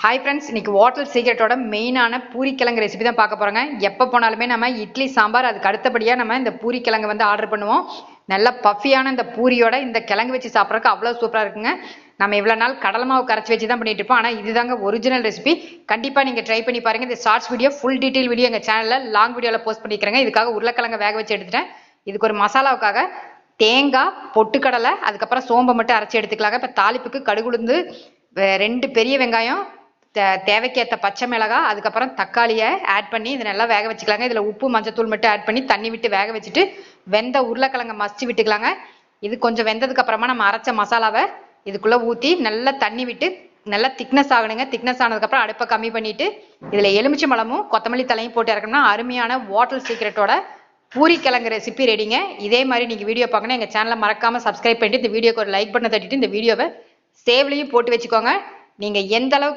Hi friends, இன்னைக்கு hotel சீக்ரெட்டோட மெயினான பூரிக்கிழங்கு recipe தான் பார்க்க போகிறோங்க. எப்போ போனாலுமே நம்ம இட்லி சாம்பார் அதுக்கு அடுத்தபடியாக நம்ம இந்த பூரிக்கிழங்கு வந்து ஆர்டர் பண்ணுவோம். நல்ல பஃபியான இந்த பூரியோட இந்த கிழங்கு வச்சு சாப்பிட்றதுக்கு அவ்வளோ சூப்பராக இருக்குங்க. நம்ம இவ்வளோ நாள் கடலை மாவு கரைச்சி வச்சு தான் பண்ணிட்டு இருப்போம். ஆனால் இதுதாங்க ஒரிஜினல் ரெசிபி. கண்டிப்பாக நீங்கள் ட்ரை பண்ணி பாருங்கள். இந்த shorts video full detail video எங்கள் சேனலில் லாங் வீடியோவில் போஸ்ட் பண்ணிக்கிறேங்க. இதுக்காக உருளைக்கிழங்கு வேக வச்சு எடுத்துட்டேன். இதுக்கு ஒரு மசாலாவுக்காக தேங்காய், பொட்டுக்கடலை, அதுக்கப்புறம் சோம்பை மட்டும் அரைச்சி எடுத்துக்கலாங்க. இப்போ தாளிப்புக்கு கடுகுளுந்து, 2 பெரிய வெங்காயம், தேவைக்கேற்ற பச்சை மிளகாய், அதுக்கப்புறம் தக்காளியை ஆட் பண்ணி இதை நல்லா வேக வச்சுக்கலாங்க. இதில் உப்பு மஞ்சத்தூள் மட்டும் ஆட் பண்ணி தண்ணி விட்டு வேக வச்சுட்டு வெந்த உருளைக்கிழங்கை மசிச்சு விட்டுக்கலாங்க. இது கொஞ்சம் வெந்ததுக்கு அப்புறமா நம்ம அரைச்ச மசாலாவை இதுக்குள்ளே ஊற்றி நல்லா தண்ணி விட்டு நல்லா திக்னஸ் ஆகணுங்க. திக்னஸ் ஆனதுக்கப்புறம் அடுப்பை கம்மி பண்ணிட்டு இதில் எலுமிச்சை பழமும் கொத்தமல்லி தலையும் போட்டு இறக்கணும்னா அருமையான ஹோட்டல் சீக்ரெட்டோட பூரிக்கிழங்கு ரெசிபி ரெடிங்க. இதே மாதிரி நீங்கள் வீடியோ பார்க்கணும், எங்கள் சேனலை மறக்காமல் சப்ஸ்கிரைப் பண்ணிட்டு இந்த வீடியோக்கு ஒரு லைக் பண்ண தட்டிட்டு இந்த வீடியோவை சேவ்லையும் போட்டு வச்சுக்கோங்க. நீங்கள் எந்த அளவுக்கு